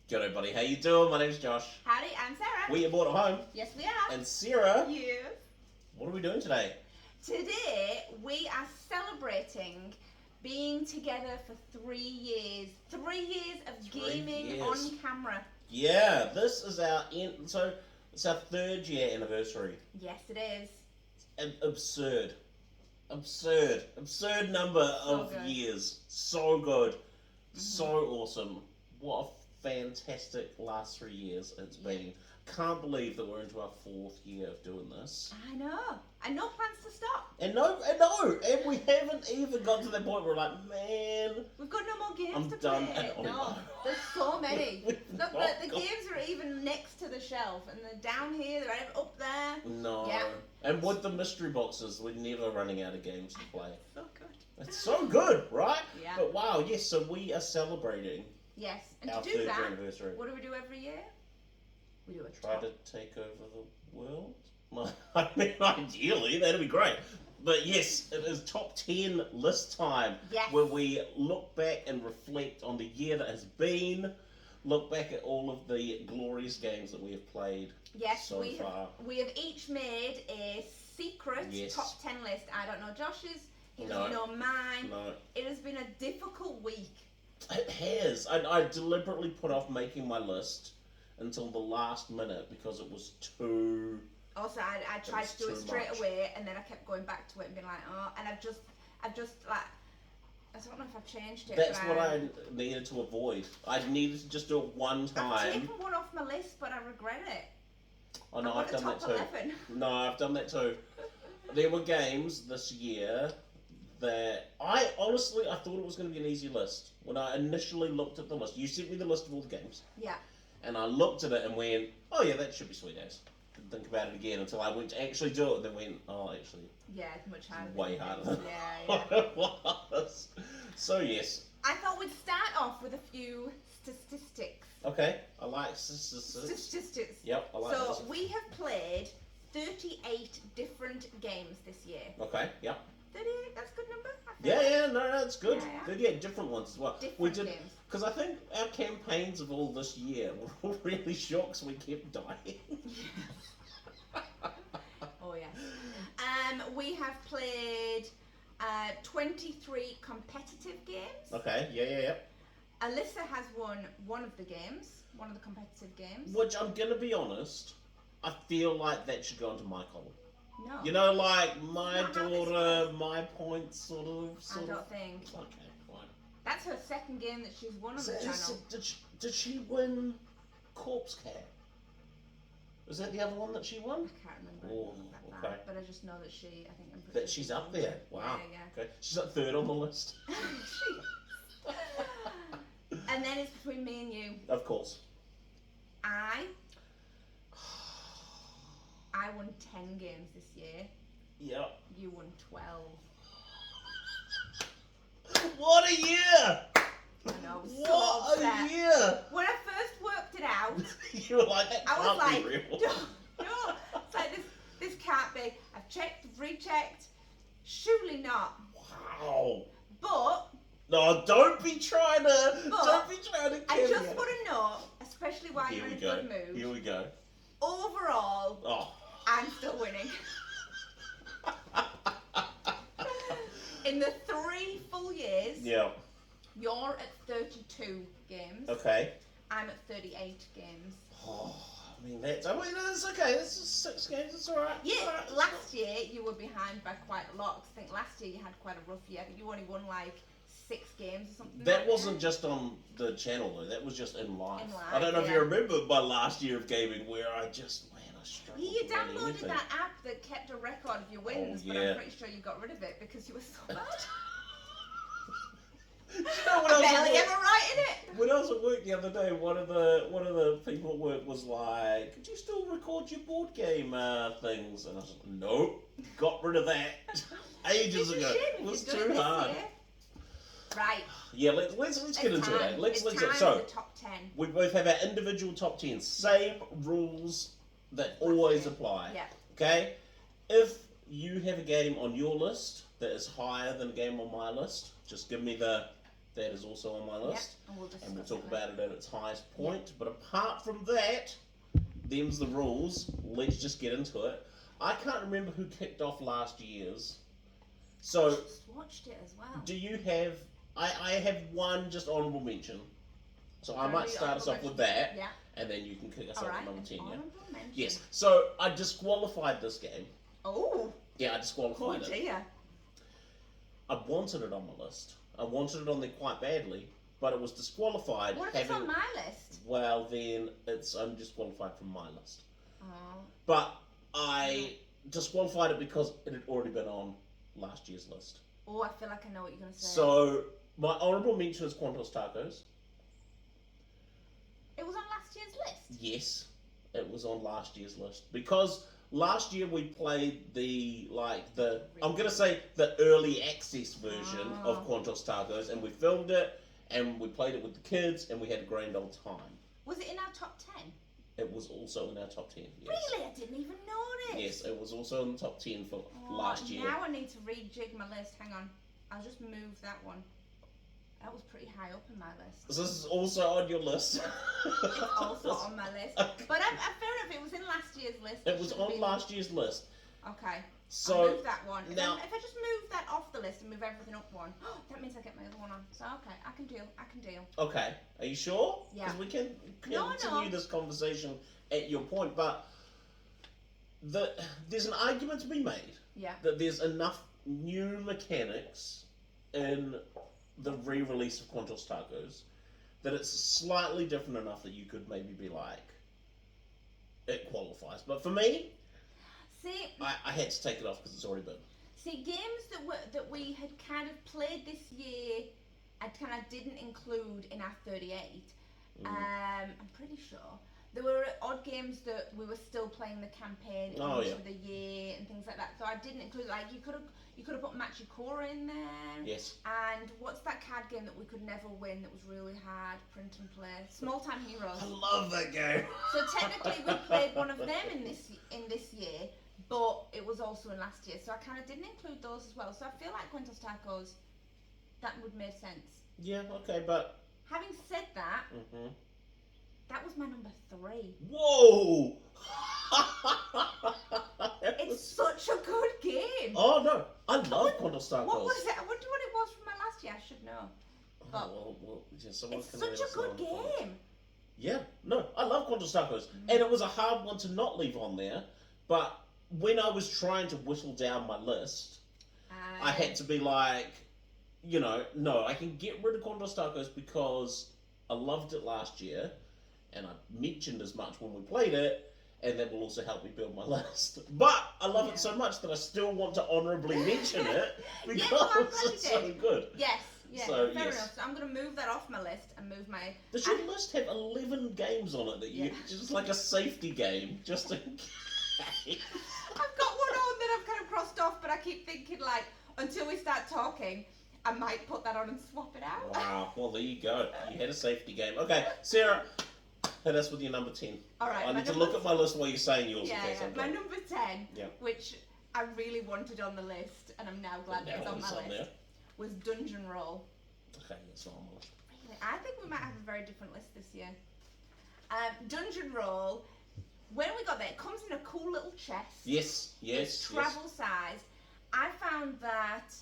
G'day buddy, how you doing? My name's Josh. Howdy, I'm Sarah. Weareboardathome. Yes, we are. And Sarah. Yes. What are we doing today? Today, we are celebrating being together for 3 years. 3 years of gaming on camera. Yeah, this is our it's our 3rd year anniversary. Yes, it is. Absurd number of years. So good. So awesome. What a fantastic last 3 years it's been. Can't believe that we're into our 4th year of doing this. I know. And no plans to stop. And we haven't even got to that point where we're like, man, we've got no more games to done. play. No, there's so many. Look, the games are even next to the shelf, and they're down here, they're up there. No. Yeah. And with the mystery boxes, we're never running out of games to play. So good. It's so good, right? Yeah. But wow, yes, so we are celebrating and our to do 3rd that, anniversary. What do we do every year? We do Try to take over the world? I mean, ideally, that'd be great. But yes, it is top 10 list time. Yes. Where we look back and reflect on the year that has been, look back at all of the glorious games that we have played so far. We have each made a secret top 10 list. I don't know Josh's, he doesn't know mine. No. It has been a difficult week. It has. I deliberately put off making my list until the last minute because it was too... Also, I tried to do it straight away, and then I kept going back to it and being like, oh, and I've just like, I don't know if I've changed it. That's what I needed to avoid. I needed to just do it one time. I've taken one off my list, but I regret it. Oh no, I've done that too. 11. No, I've done that too. There were games this year that I honestly thought it was going to be an easy list. When I initially looked at the list, you sent me the list of all the games. Yeah. And I looked at it and went, oh yeah, that should be sweet as. Didn't think about it again until I went to actually do it and then went, oh actually. Yeah, it's much harder. Way harder than yeah. it was. So yes. I thought we'd start off with a few statistics. Okay, I like statistics. Yep, I like So those. we have played 38 different games this year. Okay, yep. 38, that's a good number. No, that's good. Yeah. Good, yeah, different ones as well. Different games. Because I think our campaigns of all this year were all really short because we kept dying. Oh, yes. We have played 23 competitive games. Okay, yeah. Alyssa has won one of the competitive games. Which, I'm going to be honest, I feel like that should go into my column. No. You know, like, my daughter, my points, sort of. I don't think. Okay, fine. That's her second game that she's won on the channel. Did she win Corpse Cat? Was that the other one that she won? I can't remember. Okay. But I just know that I'm pretty that she's up there. Wow. Yeah. Okay. She's at 3rd on the list. And then it's between me and you. Of course. I won 10 games this year. Yep. You won 12. What a year! I know, so upset. A year! When I first worked it out, you were like, that can't be real. No, it's like this can't be. I've checked, rechecked. Surely not. Wow. But no, don't be trying to. I just want to know, especially while you're in a good mood. Here we go. Overall, I'm still winning. In the 3 full years, you're at 32 games. Okay. I'm at 38 games. Oh, that's okay. This is 6 games. It's all right. Yeah, last year you were behind by quite a lot. I think last year you had quite a rough year. I think you only won like 6 games or something. That wasn't just on the channel though. That was just in life. I don't know if you you remember my last year of gaming where I struggled. You downloaded that app that kept a record of your wins, but I'm pretty sure you got rid of it because you were so bad. I barely ever write in it. When I was at work the other day, one of the people at work was like, "Could you still record your board game things?" And I was like, "Nope, got rid of that ages ago. It was too hard." Right. Yeah, let's get into it. Let's so the top 10. We both have our individual top 10. Same rules that always apply. Yeah. Okay? If you have a game on your list that is higher than a game on my list, just give me the That is also on my list. Yep. And we'll talk about it at its highest point. Yep. But apart from that, them's the rules. Let's just get into it. I can't remember who kicked off last year's. So, I just watched it as well. Do you have... I have one just honourable mention. So I might start us off with that. Yeah. And then you can kick us off with number 10. Honourable mention. Yes. So, I disqualified this game. Oh. Yeah, I disqualified it. Dear. I wanted it on my list. I wanted it on there quite badly, but it was disqualified. What if it's on my list? Well, then I'm disqualified from my list. Oh. But I disqualified it because it had already been on last year's list. Oh, I feel like I know what you're going to say. So, my honourable mention is Quantos Tacos. It was on last year's list? Yes, it was on last year's list. Because last year we played the early access version of Quantos Tacos, and we filmed it, and we played it with the kids, and we had a grand old time. Was it in our top 10? It was also in our top 10, yes. Really? I didn't even notice. Yes, it was also in the top 10 for last year. Now I need to rejig my list. Hang on. I'll just move that one. That was pretty high up in my list. So this is also on your list. It's also on my list. But fair enough, it was in last year's list. It was on last year's list. Okay. So I'll move that one. Now, if I just move that off the list and move everything up one, that means I get my other one on. So okay, I can deal. Okay. Are you sure? Yeah. Because we can continue this conversation at your point, but there's an argument to be made. Yeah. That there's enough new mechanics in the re-release of Quantos Tacos that it's slightly different enough that you could maybe be like, it qualifies. But for me, I had to take it off because it's already been. See, games that we had kind of played this year, I kind of didn't include in our 38. I'm pretty sure. There were odd games that we were still playing the campaign for the year and things like that. So I didn't include, like, you could have put Machikora in there. Yes. And what's that card game that we could never win that was really hard, print and play? Small Time Heroes. I love that game. So technically we played one of them in this year, but it was also in last year. So I kind of didn't include those as well. So I feel like Quantos Tacos, that would make sense. Yeah, okay, but... Having said that, that was my number 3. Whoa! It's such a good game. Oh no, I love Quantos Tacos. What was it? I wonder what it was from my last year. I should know. It's such a good game. Yeah, no, I love Quantos Tacos, and it was a hard one to not leave on there. But when I was trying to whittle down my list, I had to be like, no, I can get rid of Quantos Tacos because I loved it last year. And I mentioned as much when we played it, and that will also help me build my list. But I love it so much that I still want to honourably mention it because it's so good. Yes, so, fair enough. So I'm going to move that off my list and move my... Does your list have 11 games on it that you... Just like a safety game, just in case? I've got one on that I've kind of crossed off, but I keep thinking, like, until we start talking, I might put that on and swap it out. Wow, well, there you go. You had a safety game. Okay, Sarah... Hit us with your number 10. All right. I need to look at my list while you're saying yours. Yeah. My number 10, which I really wanted on the list, and I'm now glad that it's on my list, was Dungeon Roll. Okay, that's not on my list. Really? I think we might have a very different list this year. Dungeon Roll, when we got there, it comes in a cool little chest. Yes. It's travel sized. I found that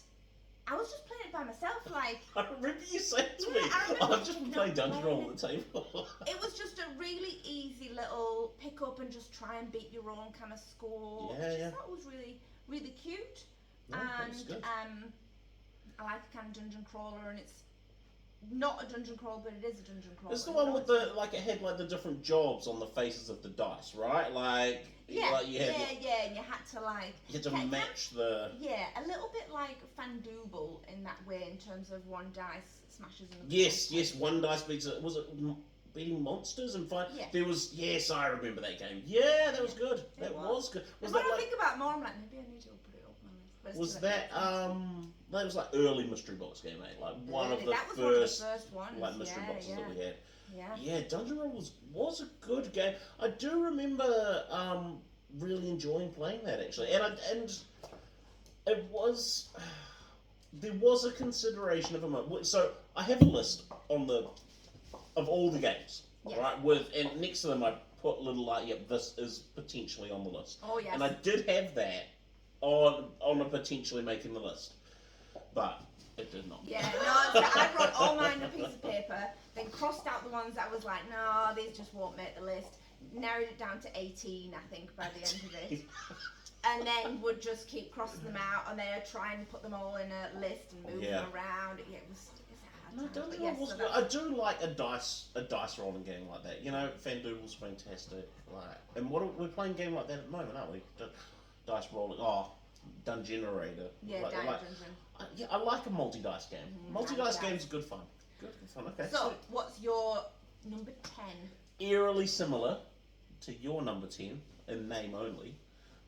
I was just playing it by myself, like... I remember you saying to me, I've just been playing Dungeon Roll at the table. It was just a really easy little pick up and just try and beat your own kind of score. Yeah. Which I thought was really, really cute. No, and I like a kind of dungeon crawler, and it's not a dungeon crawler, but it is a dungeon crawler. It's the one with it had like the different jobs on the faces of the dice, right? Like... Yeah, and you had to like... You had to match the... Yeah, a little bit like Fandooble in that way in terms of one dice smashes and... Yes, one dice beats it. Was it beating monsters and fight? Yeah. There was... Yes, I remember that game. Yeah, that was good. That was good. Was that when I think about it more, I'm like, maybe I need to put it up on my list. Was that, that was like early mystery box game, eh? Like one of the first ones. Like mystery boxes that we had. Yeah, Dungeon Roll was a good game. I do remember really enjoying playing that actually, and it was there was a consideration of a moment. So I have a list of all the games, Yes. right? And next to them I put little like, yep, this is potentially on the list. Oh yes. And I did have that on a potentially making the list, but it did not. Yeah, no, so I wrote all mine on a piece of paper, then crossed out the ones that I was like, no, these just won't make the list. Narrowed it down to 18, I think, by the end of it. And then would just keep crossing them out, and then I'd try and put them all in a list and move them around. Yeah, it's a hard time. No, yes, I do like a dice rolling game like that. You know, Fandoodle's fantastic. Like, and we're playing a game like that at the moment, aren't we? Dice rolling. Oh, Dungeonator. Yeah, Dungeon. Yeah, I like a multi-dice game. Multi-dice games are good fun. Good fun. Okay. So, what's your number 10? Eerily similar to your number 10 in name only,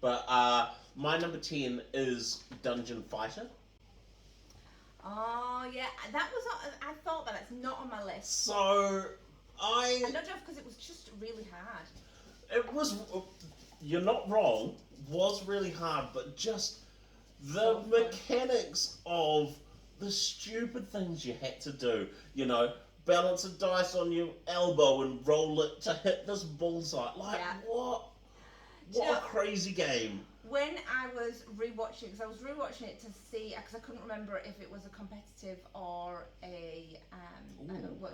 but my number 10 is Dungeon Fighter. Oh yeah, that was. I thought that it's not on my list. So I don't know because it was just really hard. It was. You're not wrong. Was really hard, but just the mechanics of the stupid things you had to do. You know, balance a dice on your elbow and roll it to hit this bullseye. Like what? What a crazy game. When I was rewatching, because I was rewatching it to see, because I couldn't remember if it was a competitive or a.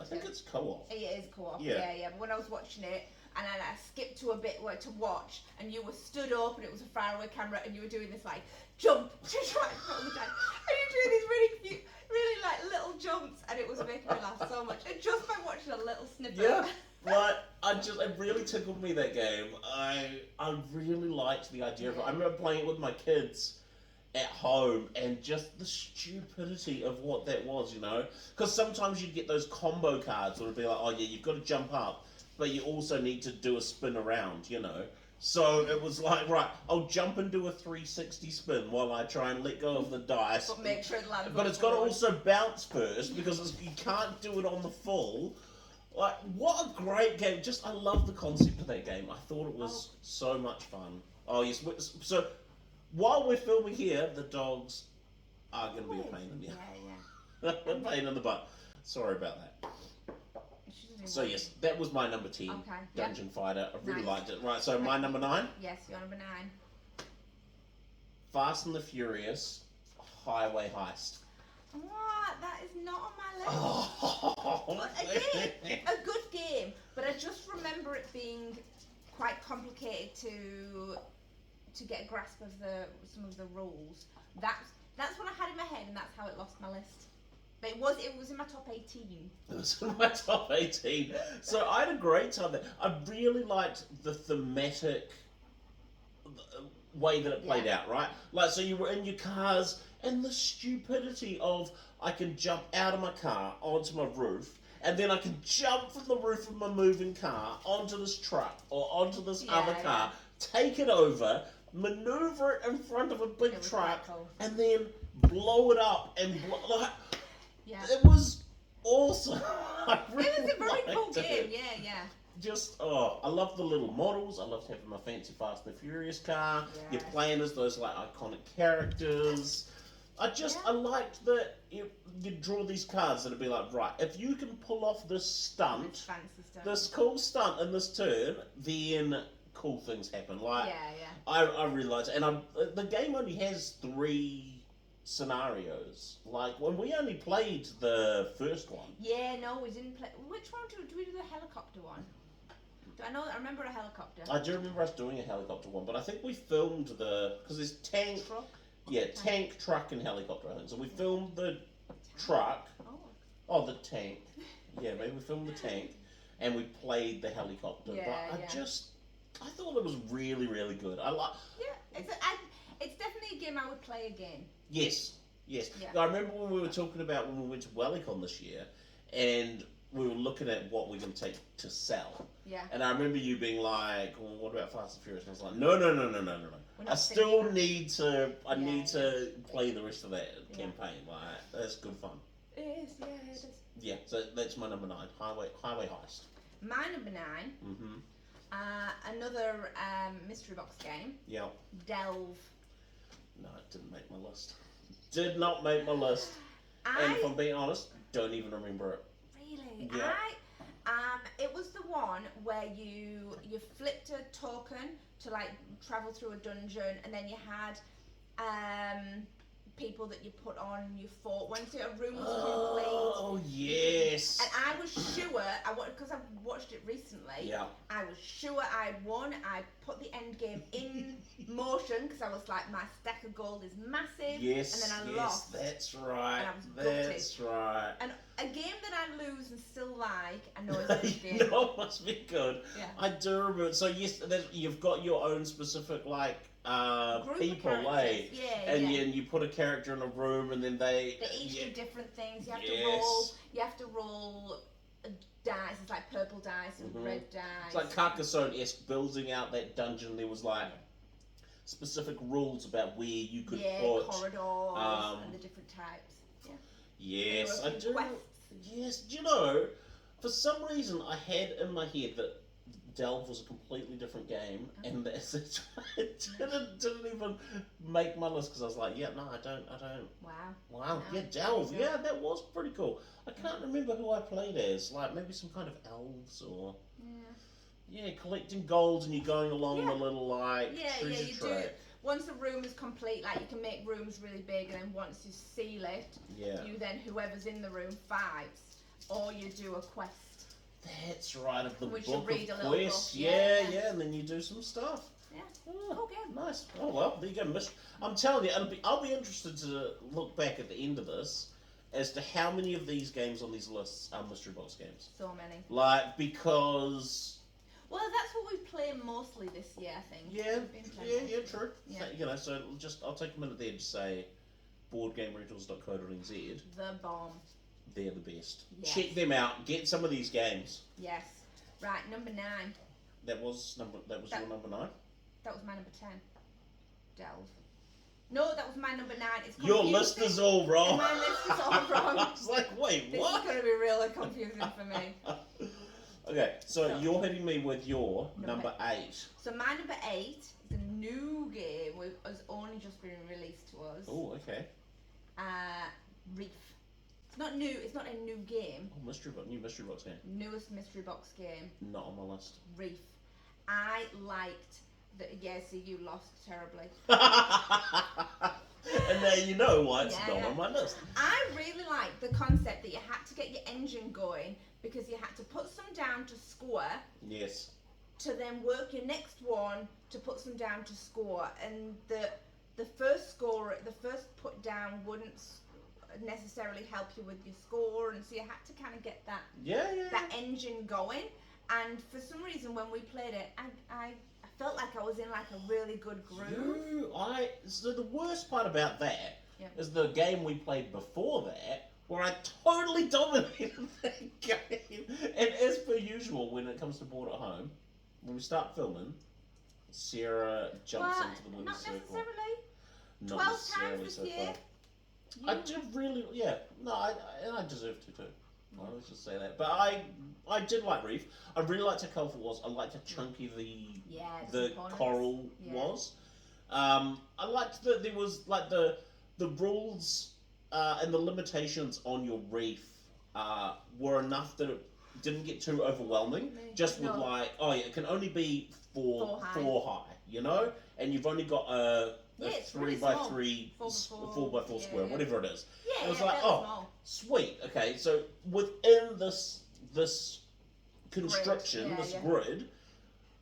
I think it's co-op. It is co-op. Yeah. But when I was watching it, and then I skipped to a bit where to watch, and you were stood up, and it was a faraway camera, and you were doing this like jump to try and put the dice, and you're doing these really cute, really like little jumps, and it was making me laugh so much. And just by watching a little snippet. Yeah. Like, it really tickled me, that game. I really liked the idea of it. I remember playing it with my kids at home, and just the stupidity of what that was, you know? Because sometimes you'd get those combo cards that would be like, oh yeah, you've got to jump up, but you also need to do a spin around, you know? So it was like, right, I'll jump and do a 360 spin while I try and let go of the dice. But make sure it lands. But it's got to also bounce first, because you can't do it on the full. Like, what a great game. I love the concept of that game. I thought it was so much fun. Oh, yes. So, while we're filming here, the dogs are going to be a pain in the a pain in the butt. Sorry about that. So, yes, that was my number 10. Okay. Dungeon Fighter. I really liked it. Right, so my number 9? Yes, your number 9. Fast and the Furious Highway Heist. What? That is not on my list. But again, a good game. But I just remember it being quite complicated to get a grasp of some of the rules. That's what I had in my head, and that's how it lost my list. But it was in my top 18. It was in my top 18. So I had a great time there. I really liked the thematic way that it played out, right? Like, so you were in your cars, and the stupidity of, I can jump out of my car onto my roof, and then I can jump from the roof of my moving car onto this truck or onto this other car, take it over, maneuver it in front of a big truck, and then blow it up and it was awesome. Really it was a very cool game. Yeah. I love the little models. I loved having my fancy Fast and the Furious car. You're playing as those like iconic characters. I liked that you draw these cards that'd be like, right, if you can pull off this stunt, this cool stunt in this turn, then cool things happen. Like, I really liked it. And the game only has 3 scenarios. Like, when we only played the first one. Yeah, no, we didn't play. Which one do we do the helicopter one? I remember a helicopter. I do remember us doing a helicopter one, but I think we filmed because there's tank. Truck? Yeah, tank, truck, and helicopter, I think. So we filmed the truck. Oh, the tank. Yeah, maybe we filmed the tank, and we played the helicopter. Yeah, but I thought it was really, really good. It's definitely a game I would play again. Yes. Yeah. I remember when we were talking about when we went to Wellicon this year, and we were looking at what we're going to take to sell. Yeah. And I remember you being like, well, what about Fast and Furious? And I was like, no. I still need to play the rest of that campaign. Like, that's good fun. It is, yeah, it is. Yeah, so that's my number 9, Highway Heist. My number 9. Another mystery box game. Yeah. Delve. No, it didn't make my list. Did not make my list. And if I'm being honest, don't even remember it. Really? Yeah. It was the one where you flipped a token to like travel through a dungeon, and then you had people that you put on, you fought. Once your room was complete. Oh yes. And I was sure, because I watched it recently. Yeah. I was sure I'd won. I put the end game in motion because I was like, my stack of gold is massive. Yes. And then I yes, lost. That's right. And I was gutted. That's right. And a game that I lose and still like, I know it's a good game. No, it must be good. Yeah. I do remember. So yes, you've got your own specific like Group people, of eh? Yeah, And yeah. you put a character in a room, and then they each yeah. do different things. You have Yes. to roll. You have to roll dice. It's like purple dice and red dice. It's like Carcassonne-esque, building out that dungeon. There was like specific rules about where you could put corridors and the different types. Yeah. Yes, There were I do. quests. Yes, do you know? For some reason, I had in my head that Delve was a completely different game, and that's it. It didn't even make my list because I was like, yeah, no, I don't. Wow. Wow, No, yeah, Delve, there you go. yeah, that was pretty cool. I can't remember who I played as, like maybe some kind of elves or Yeah. collecting gold, and you're going along Yeah. the little like Yeah, treasure you track. do. Once a room is complete, like you can make rooms really big, and then once you seal it, Yeah, you then whoever's in the room fights, or you do a quest. that's right. Of the Which you book read of a little quests, book, yeah, yeah. and then you do some stuff. Yeah. Oh, Cool game. nice. Oh well, there you go. I'm telling you, I'll be interested to look back at the end of this as to how many of these games on these lists are mystery box games. So many. Like because Well, that's what we play mostly this year, I think. yeah, We've been playing yeah, mostly. true. Yeah. You know, so I'll take a minute there to say, boardgamerentals.co.nz. The bomb. They're the best. Yes. Check them out. Get some of these games. Yes. Right, number 9. That was your number 9. That was my number 10. Delve. No, that was my number 9. It's Your confusing. list is all wrong. My list is all wrong. I was like, wait, This what? is going to be really confusing for me. Okay, so you're hitting me with your Number number 8. So my number 8 is a new game. Has only just been released to us. Oh, okay. Reef. It's not new. It's not a new game. Oh, new mystery box game. Newest mystery box game. Not on my list. Reef. I liked the. Yeah, see, you lost terribly. And now you know why it's Yeah. not on my list. I really liked the concept that you had to get your engine going because you had to put some down to score, Yes. to then work your next one to put some down to score, and the first put down wouldn't necessarily help you with your score, and so you had to kind of get that Yeah. engine going. And for some reason, when we played it, I felt like I was in like a really good groove. So the worst part about that Yeah. is the game we played before that, where I totally dominated that game. And as per usual, when it comes to Board at Home, when we start filming, Sarah jumps Well, into the winner's not circle. necessarily. Not 12 necessarily times so this year. far. I did really, yeah. No, I deserve to too. Let's just say that. But I did like Reef. I really liked how colourful it was. I liked how chunky the components. coral Yeah. was. I liked that there was like the rules and the limitations on your reef were enough that it didn't get too overwhelming. Just with No. like, oh yeah, it can only be four Four high, you know, and you've only got a it's 3 really by small. 3, 4 4 by 4 yeah, square, yeah. whatever it is. Yeah, It was yeah, like, fairly oh, small. sweet. Okay, so within this construction, yeah, this yeah. grid,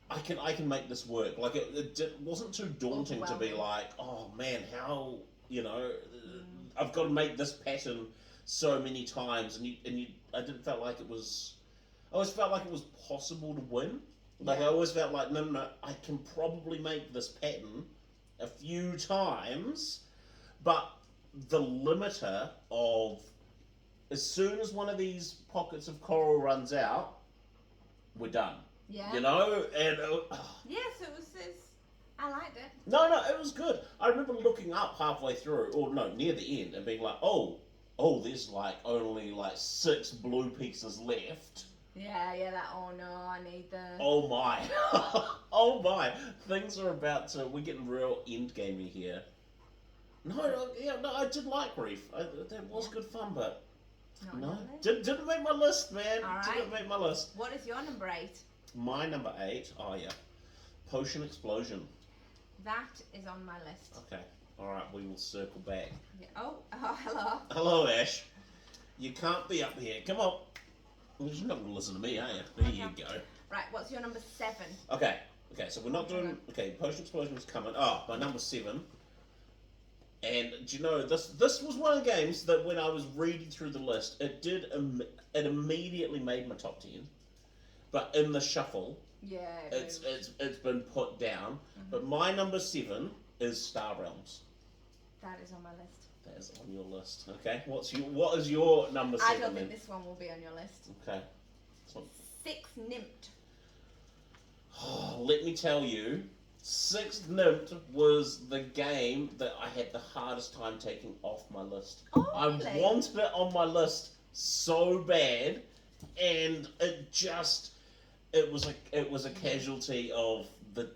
I can make this work. Like it wasn't too daunting to be Overwhelming. like, oh man, how I've got to make this pattern so many times, and I didn't felt like it was. I always felt like it was possible to win. Like I Yeah. always felt like no, I can probably make this pattern a few times, but the limiter of as soon as one of these pockets of coral runs out, we're done. Yeah. You know, and Yes, it was. I liked it. no, it was good. I remember looking up halfway through, or no, near the end, and being like, oh, there's like only like 6 blue pieces left. Yeah, that. Oh no, I need the. Oh my, oh my, things are about to. We're getting real end gamey here. No, I did like Reef. That was Yeah. good fun, but Not on No, your list. didn't make my list, man. All right. Didn't make my list. What is your number 8? My number 8, oh yeah, Potion Explosion. That is on my list. Okay, alright, we will circle back. Yeah. Oh, hello. Hello, Ash. You can't be up here. Come on. Well, you're not going to listen to me, are you? There you go. Right, what's your number 7? Okay, so we're not doing... Okay, Potion Explosion is coming. Oh, my number 7. And, do you know, this was one of the games that when I was reading through the list, it immediately made my top 10. But in the shuffle, it's been put down. But my number 7 is Star Realms. That is on my list. That is on your list. Okay, what is your number 7 I don't then? think this one will be on your list. Okay. 6 Nymphed. Oh, let me tell you, 6 Nymphed was the game that I had the hardest time taking off my list. Oh, I really? wanted it on my list so bad, and it was a casualty of the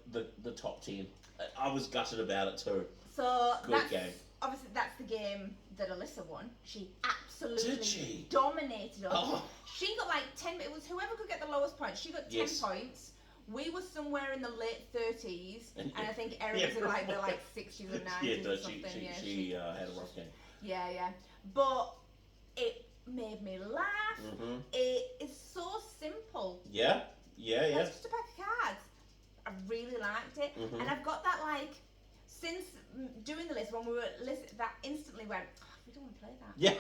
top 10. I was gutted about it too. So Good game. Obviously, that's the game that Alyssa won. She absolutely Did she? dominated us. Oh. She got like 10. It was whoever could get the lowest points. She got 10 Yes. points. We were somewhere in the late 30s, and I think Erin Yeah, was in like the right. 60s or 90s Yeah, or something. she had a rough game. Yeah. But it made me laugh. Mm-hmm. It is so simple. Yeah. It's just a pack of cards. I really liked it, Mhm. and I've got that like since doing the list when we were listening, that instantly went, oh, we don't want to play that. Yeah.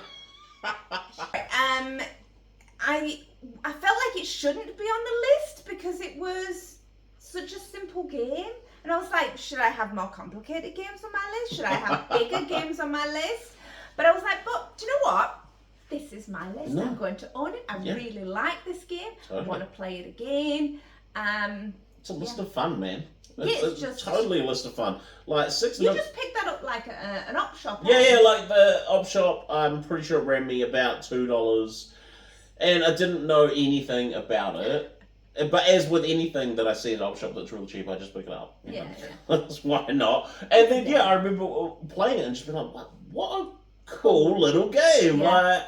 I felt like it shouldn't be on the list because it was such a simple game, and I was like, should I have more complicated games on my list? Should I have bigger games on my list? But I was like, but do you know what? This is my list. No. I'm going to own it. I really like this game. Totally. I want to play it again. It's a list of fun, man. It's It's totally a list of fun. Like 6 You Nymphed. just picked that up like an op shop. Yeah, like the op shop. I'm pretty sure it ran me about $2, and I didn't know anything about it. But as with anything that I see at an op shop that's real cheap, I just pick it up. You know? That's why not. And then I remember playing it and just being like, what a cool little game. Yeah. Like,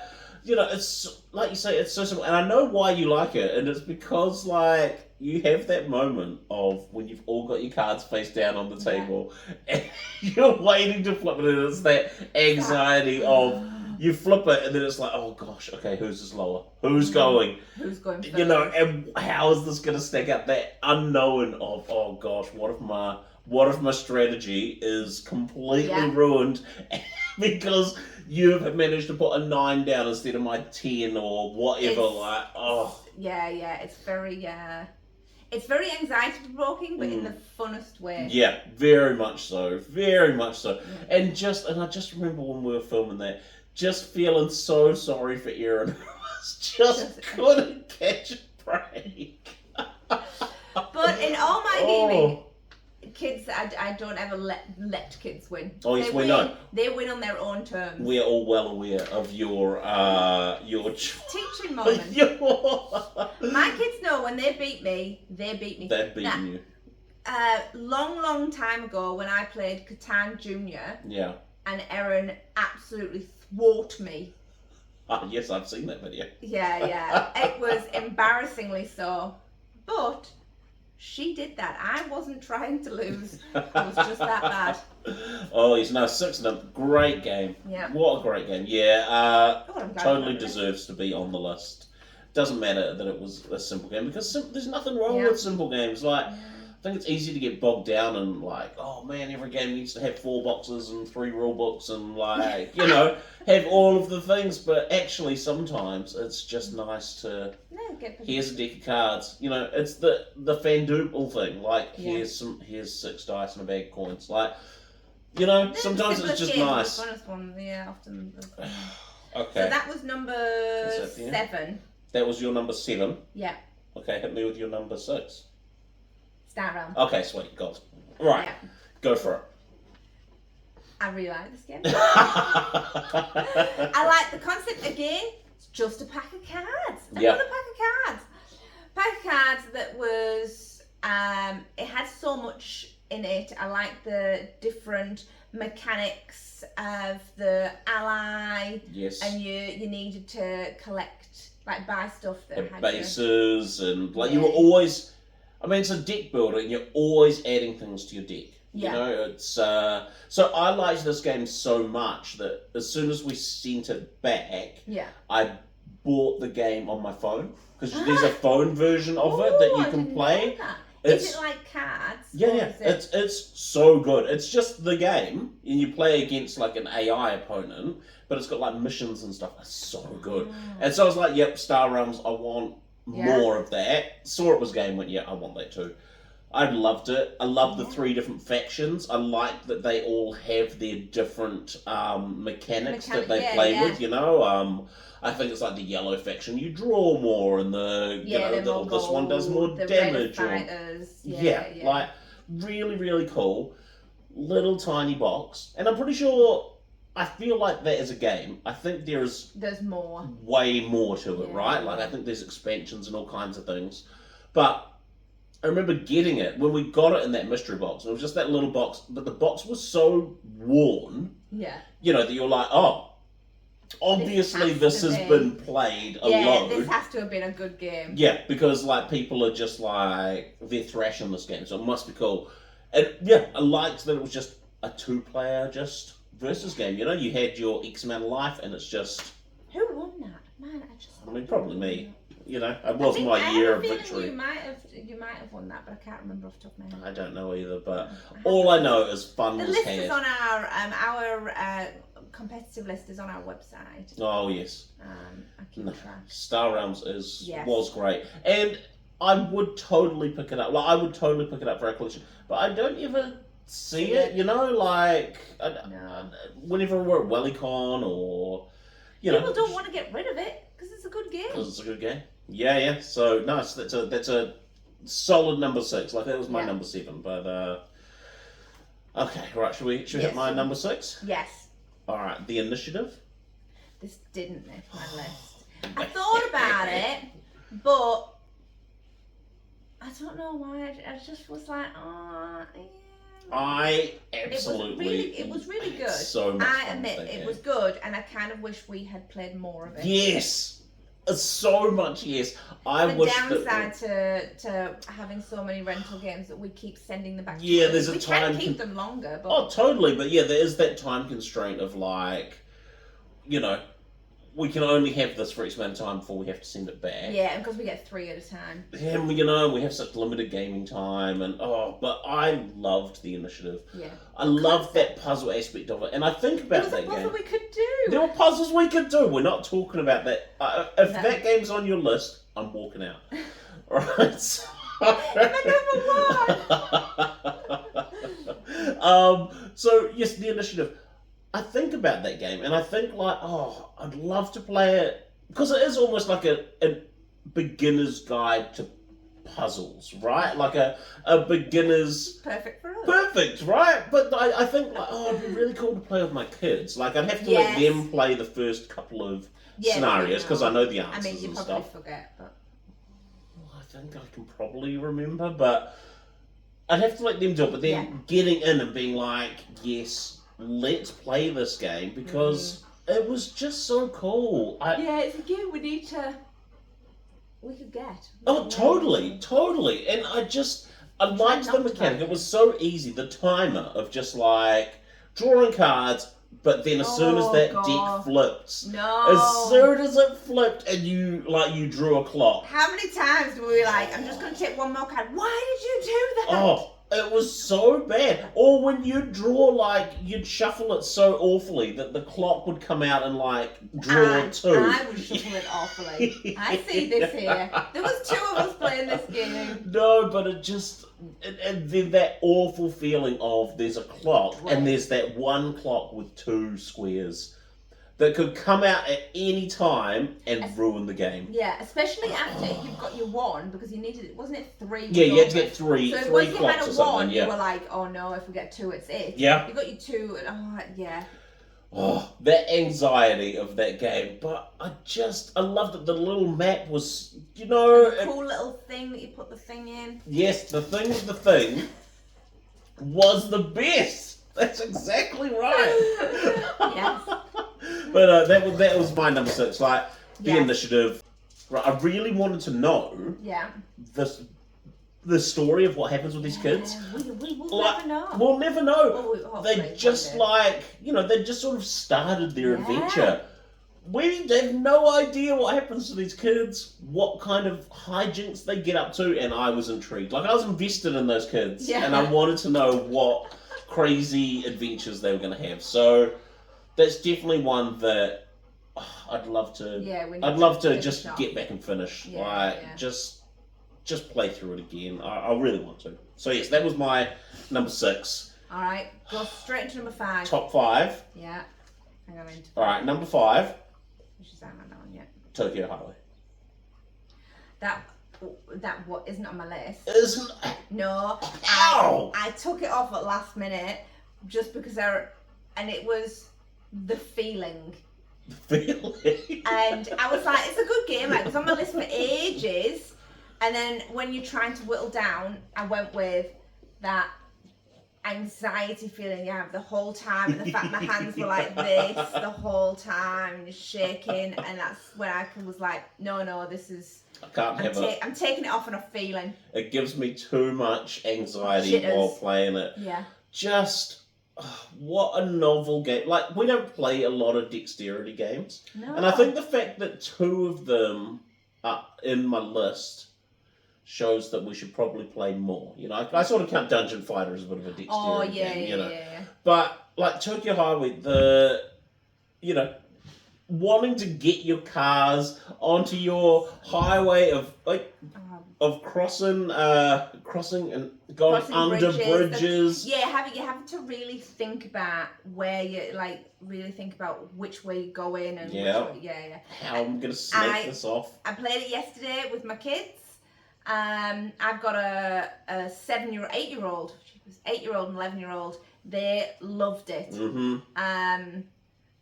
it's like you say, it's so simple, and I know why you like it, and it's because like you have that moment of when you've all got your cards face down on the table, and you're waiting to flip it, and it's that anxiety of you flip it, and then it's like, oh gosh, okay, who's this lower? Who's going? Who's going first? And how is this going to stack up? That unknown of, oh gosh, what if my strategy is completely ruined because you've managed to put a 9 down instead of my 10 or whatever. It's very anxiety provoking, but in the funnest way. Yeah, very much so. Yeah. And I just remember when we were filming that, just feeling so sorry for Erin, who just couldn't catch a break. But in all my gaming, kids, I don't ever let kids win. Oh yes, we know. They win on their own terms. We are all well aware of your teaching moment. My kids know when they beat me, they beat me. They've beaten you. Long time ago when I played Catan Junior. Yeah. And Erin absolutely thwarted me. Yes, I've seen that video. Yeah. It was embarrassingly so. But she did that. I wasn't trying to lose. It was just that bad. Oh, he's now 6 Nymphed. Great game. Yeah. What a great game. Yeah, I'm glad totally deserves to be on the list. Doesn't matter that it was a simple game because there's nothing wrong with simple games. Like, I think it's easy to get bogged down and like, oh man, every game needs to have 4 boxes and 3 rule books and like, have all of the things. But actually, sometimes it's just nice to. Here's a deck of cards. It's the FanDuel thing. Like, here's 6 dice and a bag of coins. Like, sometimes it's just nice. Often. Okay. So that was number 7. That was your number 7. Yeah. Okay, hit me with your number 6. Star Realm. Okay, sweet, God. Right, go for it. I really like this game. I like the concept again. It's just a pack of cards. Another pack of cards. Pack of cards that was. It had so much in it. I like the different mechanics of the ally, Yes. and you needed to collect, like, buy stuff that And had bases and like you Yeah. were always. I mean, it's a deck builder, and you're always adding things to your deck. Yeah. You know, it's so I liked this game so much that as soon as we sent it back, Yeah. I bought the game on my phone because there's a phone version of it that you I can didn't play. know that. It's Is it like cards? yeah, or yeah. is it- It's so good. It's just the game, and you play against like an AI opponent, but it's got like missions and stuff. It's so good. And so I was like, yep, Star Realms. I want more of that. Saw it was game, went, yeah, I want that too. I loved it. I loved the 3 different factions. I like that they all have their different mechanics that they play with. You know, I think it's like the yellow faction. You draw more, and the this one does more damage. Fighters. Like really, really cool. Little tiny box, and I'm pretty sure. I feel like that as a game. I think there's more, way more to it, Yeah. right? Like I think there's expansions and all kinds of things, but. I remember getting it when we got it in that mystery box. It was just that little box, but the box was so worn, you know, that you're like, oh, obviously this has been played a load. This has to have been a good game. Yeah, because like people are just like, they're thrashing this game, so it must be cool. And yeah, I liked that it was just a 2-player just versus game. You know, you had your X amount of life, and it's just. Who won that? Man, I mean, probably me. You know, it was my year of victory. You might have won that, but I can't remember off the top of my head. I don't know either, but all I know is fun was had. The list had. is on our competitive list is on our website. Oh yes. I keep track. Star Realms was great, and I would totally pick it up. Well, I would totally pick it up for our collection, but I don't ever see it. You know, like whenever we're at WellyCon or people don't want to get rid of it because it's a good game. Because it's a good game. Yeah. So nice. That's a solid number 6. Like that was my number 7. But okay, right. Should we hit my number 6? Yes. All right. The Initiative. This didn't make my list. I thought about it, but I don't know why. I just was like, oh. Yeah. I absolutely. It was really good. So much I fun admit it was good, and I kind of wish we had played more of it. Yes. So much, yes. The downside to having so many rental games that we keep sending them back. Yeah, to there's a we time. We can keep them longer. But... Oh, totally. But yeah, there is that time constraint of like, you know, we can only have this for X amount of time before we have to send it back. Yeah, because we get 3 at a time. Yeah, we have such limited gaming time, and but I loved the Initiative. Yeah. I loved that puzzle aspect of it, and I think about that game. There was a puzzle we could do. There were puzzles we could do. We're not talking about that. If that game's on your list, I'm walking out. Right. So... So yes, the Initiative. I think about that game, and I think like, oh, I'd love to play it because it is almost like a beginner's guide to puzzles, right? Like a beginner's perfect for us. Perfect, right? But I think like, oh, it'd be really cool to play with my kids. Like I'd have to let them play the first couple of scenarios because I know the answers. I mean, you and probably stuff. Forget, but I think I can probably remember, but I'd have to let them do it. But then getting in and being like, yes. Let's play this game because it was just so cool. It's a game we could get. Oh, totally. And I liked the mechanic. It was so easy. The timer of just like drawing cards, but then as soon as that deck flips, as soon as it flipped and you drew a clock. How many times were we like, I'm just going to take one more card. Why did you do that? Oh. It was so bad. Or when you'd draw, like, you'd shuffle it so awfully that the clock would come out and, like, draw 2. I would shuffle it awfully. I see this here. There was 2 of us playing this game. No, but it just... And then that awful feeling of there's a clock and there's that one clock with 2 squares that could come out at any time and ruin the game. Yeah, especially after you've got your 1, because you needed, wasn't it 3? Yeah, you had to get 3 so three once clocks you or had a 1, something, you were like, oh no, if we get 2, it's it. Yeah. You got your 2, and Oh, that anxiety of that game. But I loved it. The little map was, cool little thing that you put the thing in. Yes, the thing with the thing was the best. That's exactly right. Yes. But that was my number 6. Like the Yes. initiative. Right, I really wanted to know the story of what happens with these kids. We will Like, never know. We'll never know. Well, They just they just sort of started their adventure. We have no idea what happens to these kids, what kind of hijinks they get up to, and I was intrigued. Like, I was invested in those kids, and I wanted to know what crazy adventures they were going to have. So that's definitely one that I'd love to. Yeah, I'd love to just get back and finish. Yeah, just play through it again. I really want to. So yes, that was my number 6. All right, go straight into number 5. Top 5. Yeah. Hang on. All right, number 5. Which is that one yet? Tokyo Highway. That what isn't on my list. Isn't? No. Ow! I took it off at last minute just because and it was the feeling. Feeling. And I was like, it's a good game. Like, it was on my list for ages. And then when you're trying to whittle down, I went with that anxiety feeling you have the whole time, and the fact my hands were like this the whole time, shaking, and that's when I was like, no, this is. I can't have it. I'm taking it off on a feeling. It gives me too much anxiety while playing it. Yeah. Just what a novel game! Like, we don't play a lot of dexterity games, and I think the fact that 2 of them are in my list shows that we should probably play more. You know, I sort of count Dungeon Fighter as a bit of a dexterity game. You know, but like Tokyo Highway, wanting to get your cars onto your highway of crossing and going under bridges. You have to really think about where you really think about which way you're going and how I'm gonna snake this off. I played it yesterday with my kids. I've got a 8-year-old, and 11-year-old. They loved it. Mm-hmm.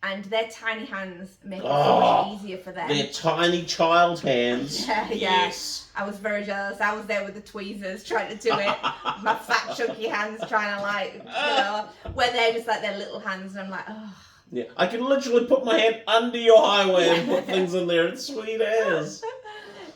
And their tiny hands make it so much easier for them. Their tiny child hands. Yes. I was very jealous. I was there with the tweezers trying to do it. My fat, chunky hands trying to where they're just like their little hands, and I'm like, oh. Yeah, I can literally put my hand under your highway and put things in there. It's sweet as.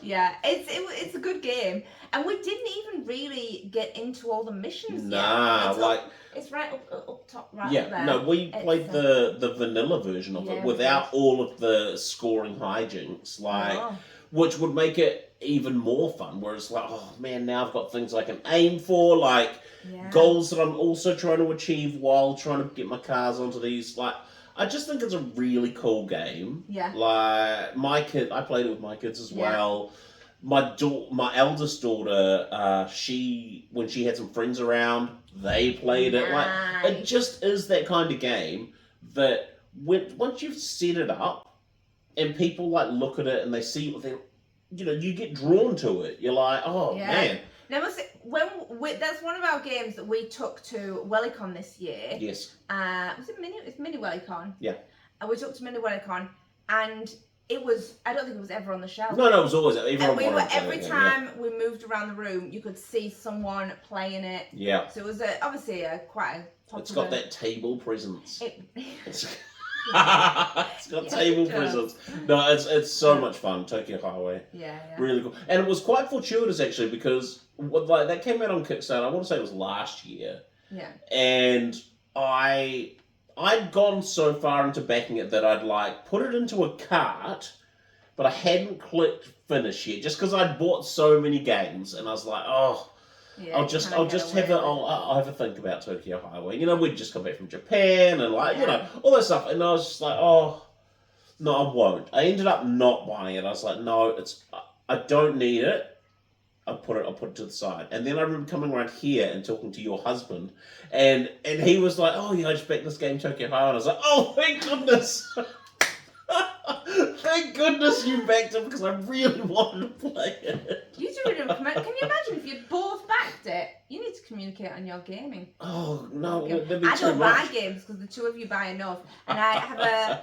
Yeah, it's a good game, and we didn't even really get into all the missions yet. It's right up top, right yeah, up there. No, we played the vanilla version of it without all of the scoring hijinks, which would make it even more fun. Where it's like, oh man, now I've got things I can aim for, goals that I'm also trying to achieve while trying to get my cars onto these. I just think it's a really cool game. Yeah. I played it with my kids as well. My eldest daughter, when she had some friends around, they played it. It just is that kind of game that once you've set it up and people look at it and they see what you get drawn to it. You're like, oh man. Now, that's one of our games that we took to WellyCon this year. Yes. Was it Mini WellyCon? Yeah. We took to Mini WellyCon, and it was. I don't think it was ever on the shelf. No, it was always. Every time we moved around the room, you could see someone playing it. Yeah. So it was obviously quite a popular. It's got that table presence. It's got table presence. No, it's so much fun. Tokyo Highway. Yeah. Really cool, and it was quite fortuitous actually because that came out on Kickstarter. I want to say it was last year. Yeah. And I'd gone so far into backing it that I'd put it into a cart, but I hadn't clicked finish yet, just because I'd bought so many games, and I was like, oh. Yeah, I'll just have I'll have a think about Tokyo Highway. We'd just come back from Japan and all that stuff, and I was just like, oh, no, I won't. I ended up not buying it. I was like, no, I don't need it. I'll put it to the side. And then I remember coming around here and talking to your husband, and he was like, oh yeah, I just backed this game Tokyo Highway, and I was like, oh thank goodness. Thank goodness you backed it, because I really wanted to play it. You two didn't come out. Can you imagine if you both backed it? You need to communicate on your gaming. Oh no, I don't buy games because the two of you buy enough, and I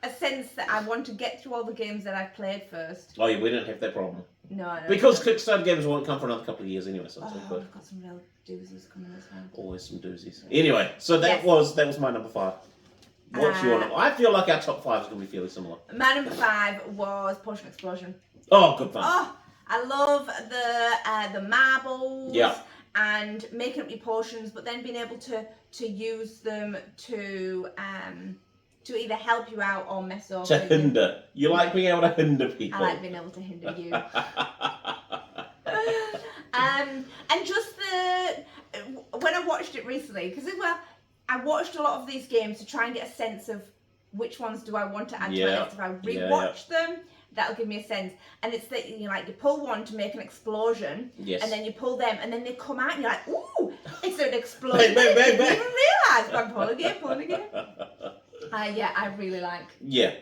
a sense that I want to get through all the games that I've played first. Oh yeah, we don't have that problem. No. Because Kickstarter games won't come for another couple of years anyway, so it's all good. We've got some real doozies coming as well. Always some doozies. Anyway, so that was my number 5. What's your number? I feel like our top 5 is going to be fairly similar. My number 5 was Potion Explosion. Oh, good fun. Oh, I love the marbles. Yeah. And making up your potions, but then being able to use them to either help you out or mess up. To hinder. You like being able to hinder people. I like being able to hinder you. And just when I watched it recently, because I watched a lot of these games to try and get a sense of which ones do I want to add to my list. If I rewatch them, that'll give me a sense. And it's that you pull one to make an explosion, and then you pull them, and then they come out, and you're like, ooh, it's an explosion. I didn't even realise. But I'm pulling again. I really like this.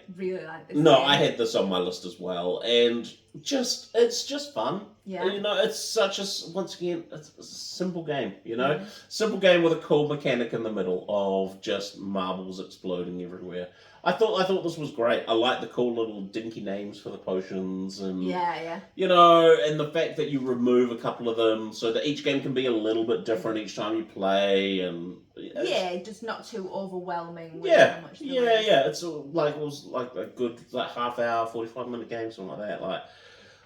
No, game. I had this on my list as well, and it's just fun. Yeah. It's such once again, it's a simple game. Simple game with a cool mechanic in the middle of just marbles exploding everywhere. I thought this was great. I like the cool little dinky names for the potions, and and the fact that you remove a couple of them so that each game can be a little bit different each time you play, and just not too overwhelming. With yeah, how much It's it was like a good half hour, 45-minute game, something like that. Like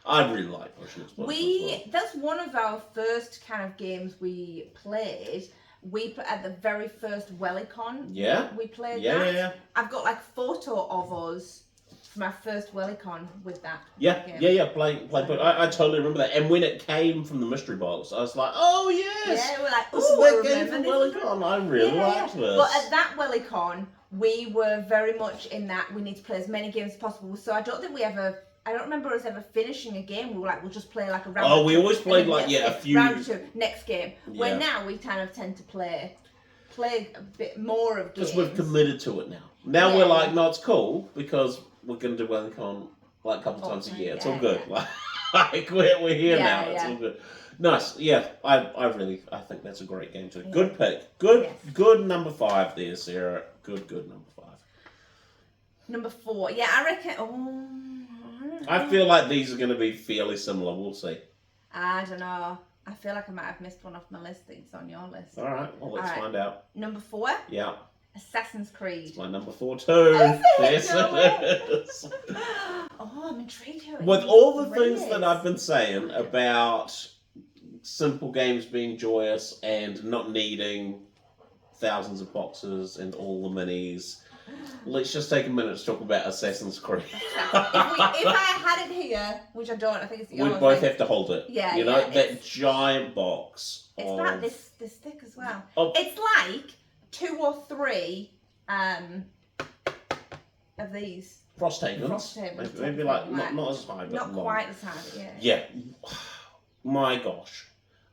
I really like Potion Explosion. That's one of our first kind of games we played. We put at the very first Wellicon. Yeah. We played that. Yeah. I've got photo of us from our first Wellicon with that. Yeah. Playing. I totally remember that. And when it came from the mystery box, I was like, oh yes. Yeah, we're like, this is that game from Wellicon. I really liked this. But at that Wellicon, we were very much in that we need to play as many games as possible. So I don't remember us ever finishing a game. We were like, we'll just play a round. Oh, we always played a few. Round 2, next game. Yeah. Where now we kind of tend to play a bit more of games. Because we've committed to it now. Now we're like, no, it's cool because we're going to do Wellicon a couple times a year. It's all good. Like we're here now. It's all good. Nice. Yeah, I think that's a great game too. Yeah. Good pick. Good number 5 there, Sarah. Good number 5. Number 4. Yeah, I reckon. I feel like these are going to be fairly similar. We'll see. I don't know. I feel like I might have missed one off my list that's on your list. All right. Well, let's find out. Number 4? Yeah. Assassin's Creed. It's my number 4 too. Yes, it is. Oh, I'm intrigued here. With all the things that I've been saying about simple games being joyous and not needing thousands of boxes and all the minis, let's just take a minute to talk about Assassin's Creed. If I had it here, which I don't, I think it's yours. We'd both have to hold it. Yeah, that giant box. It's about this thick as well. Oh. It's like 2 or 3 of these. Frost Havens. Maybe not as high, but not long. Quite as high, yeah. My gosh.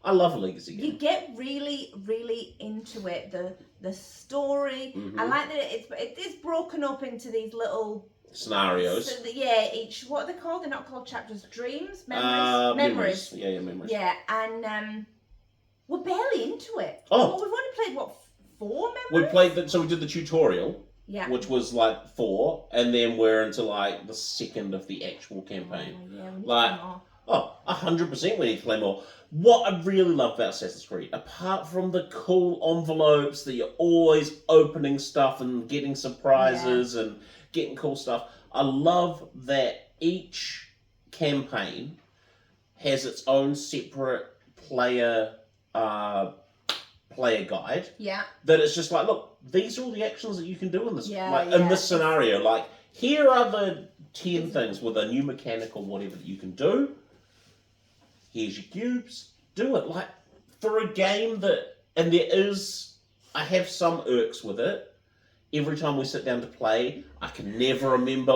I love Legacy games. You get really, really into it. The story. Mm-hmm. I like that it's broken up into these little scenarios. So what are they called? They're not called chapters. Dreams, memories. Yeah, memories. Yeah, and we're barely into it. Oh, we've only played 4 memories. We did the tutorial. Yeah. Which was 4, and then we're into the second of the actual campaign. Oh, yeah, 100% we need to play more. What I really love about Assassin's Creed, apart from the cool envelopes that you're always opening stuff and getting surprises and getting cool stuff, I love that each campaign has its own separate player guide. Yeah. That it's just look, these are all the actions that you can do in this in this scenario. Here are the 10 things with a new mechanic or whatever that you can do. Here's your cubes. Do it. For a game and I have some irks with it. Every time we sit down to play, I can never remember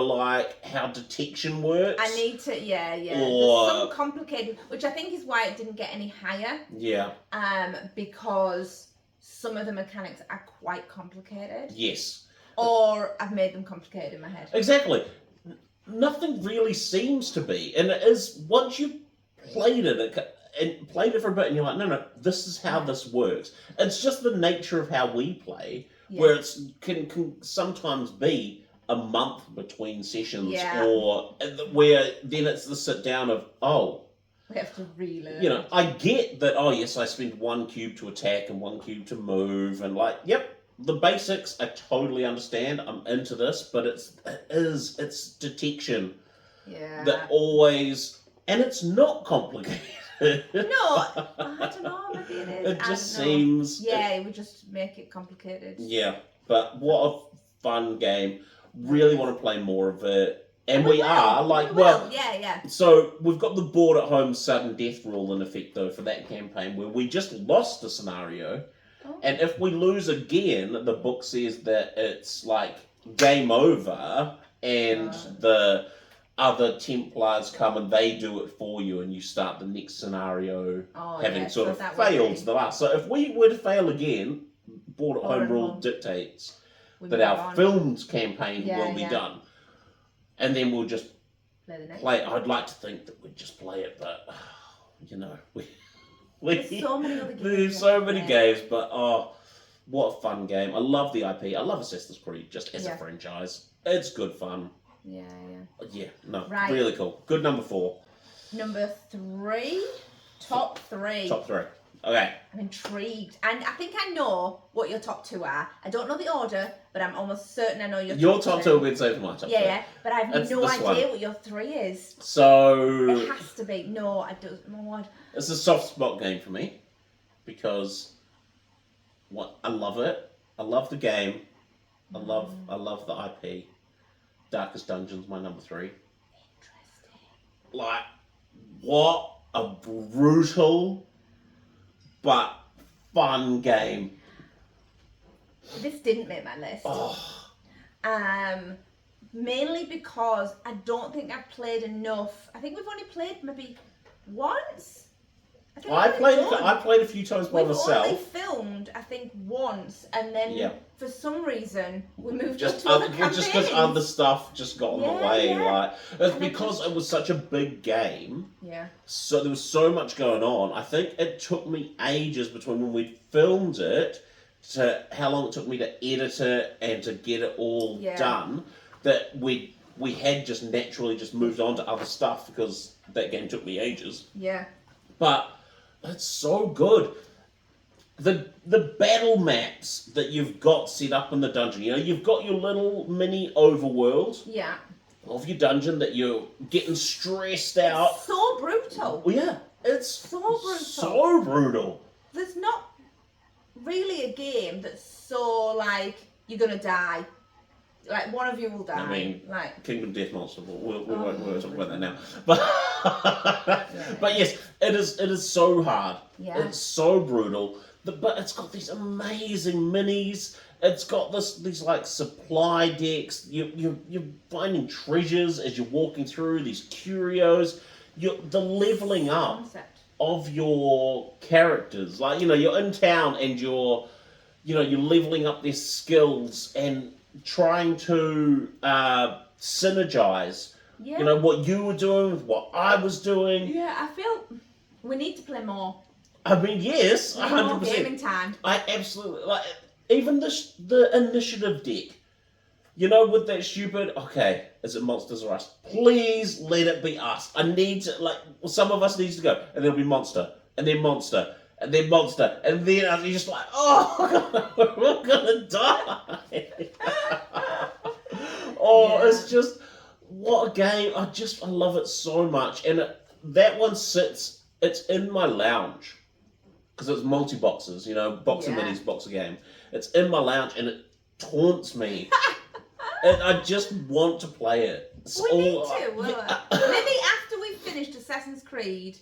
how detection works. I need to, There's some complicated, which I think is why it didn't get any higher. Yeah. Because some of the mechanics are quite complicated. Yes. Or I've made them complicated in my head. Exactly. Nothing really seems to be, and it is once you've played it for a bit, and you're like, no, this is how this works. It's just the nature of how we play, where it can sometimes be a month between sessions, Yeah. or where then it's the sit down of, oh, we have to relearn. you know, I get that, oh yes, I spent 1 cube to attack and 1 cube to move, and like, yep, the basics I totally understand. I'm into this, but it's detection Yeah. that always, and it's not complicated. No, I don't know, maybe it is. It just seems. Yeah, it would just make it complicated. Yeah, but what a fun game. Really want to play more of it. And we are, like, well, yeah. So we've got the board at home sudden death rule in effect, though, for that campaign, where we just lost a scenario. Oh. And if we lose again, the book says that it's like game over, and the other Templars come and they do it for you, and you start the next scenario having sort of failed the last. So if we were to fail again, board at home rule dictates that our filmed campaign will be done. And then we'll just play. I'd like to think that we'd just play it, but you know, there's so many other games. There's so many games, but what a fun game! I love the IP. I love Assassin's Creed just as a franchise. It's good fun. Yeah. No, really cool. Good number 4. Number 3, top 3. Top 3. Okay. I'm intrigued, and I think I know what your top 2 are. I don't know the order, but I'm almost certain I know your top 2. Your top 2 will be the same as my top 2. Yeah, but I have no idea what your 3 is. So it has to be. No, I don't know what. It's a soft spot game for me because I love it. I love the game. I love the IP. Darkest Dungeon's my number 3. Interesting. Like, what a brutal but fun game. This didn't make my list. Mainly because I don't think I've played enough. I think we've only played maybe once. I played a few times by myself. We've only filmed, I think, once, and then for some reason we moved on to other campaigns. Just because other stuff just got in the way. Like, it's because it was such a big game. Yeah. So there was so much going on. I think it took me ages between when we filmed it to how long it took me to edit it and to get it all done, that we had just naturally just moved on to other stuff because that game took me ages. Yeah. But it's so good. The battle maps that you've got set up in the dungeon, you know, you've got your little mini overworld of your dungeon that you're getting stressed out. It's so brutal. Well, yeah, it's so brutal. So brutal. There's not really a game that's so like you're gonna die. Like, one of you will die. I mean, like Kingdom Death Monster. We won't talk about that now. But yes, it is so hard. Yeah. It's so brutal. But it's got these amazing minis. It's got these like supply decks. You're finding treasures as you're walking through these curios. The leveling up of your characters. Like, you know, you're in town and you're leveling up their skills and trying to synergize, you know, what you were doing with what I was doing. Yeah, I feel we need to play more. I mean, yes, 100%. More gaming time. I absolutely like even the initiative deck. You know, with that stupid. Okay, is it Monsters or Us? Please let it be Us. I need to some of us needs to go, and there'll be Monster, and then Monster. And then Monster, and then you're just like, oh, we're all gonna die. It's just, what a game. I love it so much. And that one it's in my lounge. Because it's multi-boxes, you know, box of minis, box of game. It's in my lounge, and it taunts me. And I just want to play it. We need to. Maybe after we've finished Assassin's Creed,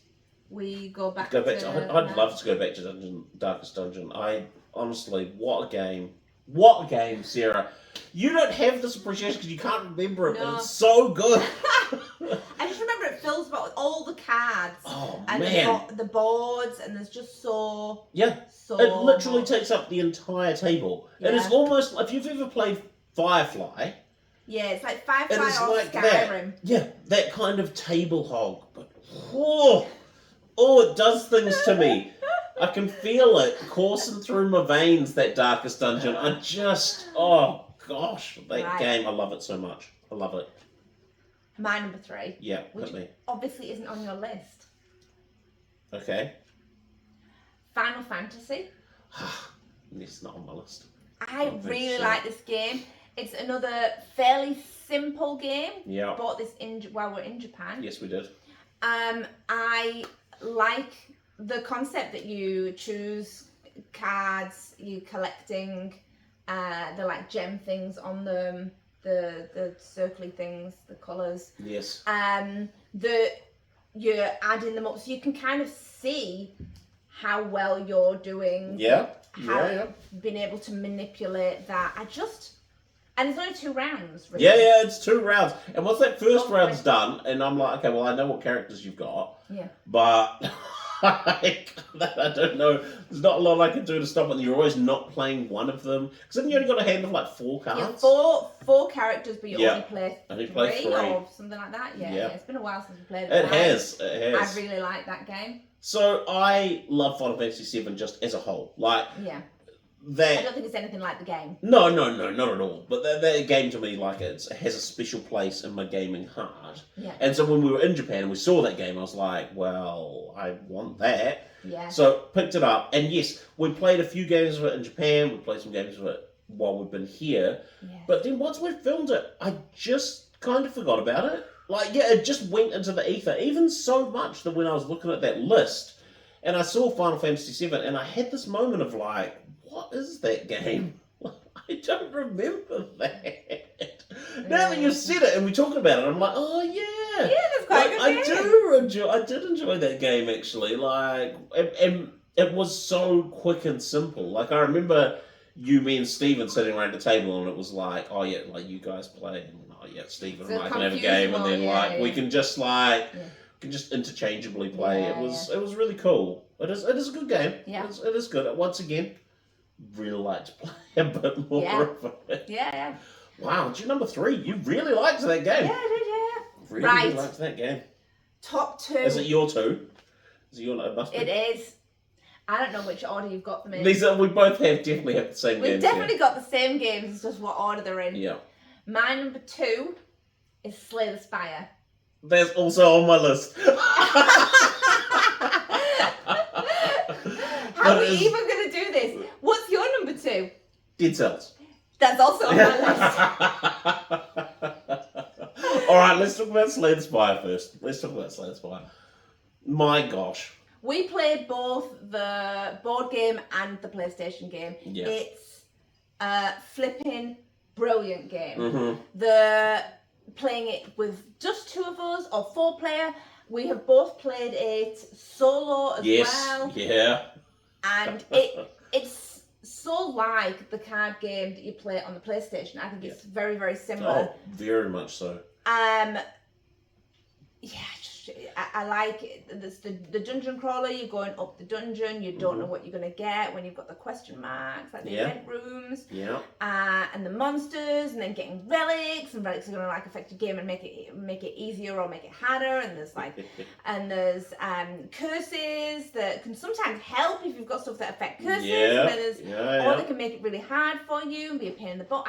we go back to... I'd love to go back to Darkest Dungeon. Honestly, what a game. What a game, Sarah. You don't have this appreciation because you can't remember it, but it's so good. I just remember it fills about with all the cards. Oh, and man. The boards, and there's just so... Yeah. It literally takes up the entire table. Yeah. And it's almost, if you've ever played Firefly... Yeah, it's like Firefly or like Skyrim. That kind of table hog. But, it does things to me. I can feel it coursing through my veins, that Darkest Dungeon. I just, gosh, that Right. game, I love it so much. I love it. My number 3, Yeah, which hit me. obviously isn't on your list. Okay. Final Fantasy. It's not on my list. I think really so. like this game. It's another fairly simple game. Yeah. Bought this while we're in Japan. Yes, we did. I like the concept that you choose cards, you collecting the like gem things on them, the circly things, the colours. Yes. You're adding them up so you can kind of see how well you're doing. Yeah. How being able to manipulate that. And it's only 2 rounds, really. Yeah, it's 2 rounds. And once that first round's done, and I'm like, okay, well, I know what characters you've got. Yeah. But I don't know. There's not a lot I can do to stop it. And you're always not playing one of them. Because then you only got a hand of like 4 cards. Yeah, four characters, but you only play 3 3 or something like that. Yeah. It's been a while since we played it. It has. I really like that game. So I love Final Fantasy VII just as a whole. Like, yeah. That, I don't think it's anything like the game. No, not at all. But that game to me, like, it has a special place in my gaming heart. Yeah. And so when we were in Japan and we saw that game, I was like, well, I want that. Yeah. So picked it up, and yes, we played a few games of it in Japan. We played some games of it while we've been here. Yeah. But then once we filmed it, I just kind of forgot about it. Like, yeah, it just went into the ether. Even so much that when I was looking at that list, and I saw Final Fantasy VII, and I had this moment of like, what is that game? I don't remember that. Now that you've said it and we're talking about it, I'm like, oh yeah. Yeah, that's quite a good game. I did enjoy that game actually. Like, and it was so quick and simple. Like, I remember me and Stephen sitting around the table, and it was like, oh yeah, like you guys play, and oh yeah, Stephen and I can have a game, and then we can just can just interchangeably play. Yeah, it was really cool. It is a good game. Yeah. It is good. Once again, really like to play a bit more of it. Yeah. Wow, it's your number 3. You really liked that game. Yeah, I did, Really Right. liked that game. Top 2. Is it your 2? Is it your? It must be. It is. I don't know which order you've got them in. We both definitely have the same games. We've definitely got the same games, it's just what order they're in. Yeah. My number 2 is Slay the Spire. That's also on my list. How are we even going to do this? What's your number 2? Dead Cells. That's also on my list. Alright, let's talk about Slay the Spire first. My gosh. We played both the board game and the PlayStation game. Yeah. It's a flipping brilliant game. Mm-hmm. Playing it with just 2 of us or 4-player. We have both played it solo as well. Yeah. And it's so like the card game that you play on the PlayStation. I think it's very, very similar. Oh, very much so. I like it. There's the dungeon crawler. You're going up the dungeon. You don't know what you're going to get when you've got the question marks, like the event rooms. Yeah. And the monsters, and then getting relics, and relics are going to like affect your game and make it easier or make it harder. And there's curses that can sometimes help if you've got stuff that affect curses. Yeah. And or they can make it really hard for you and be a pain in the butt.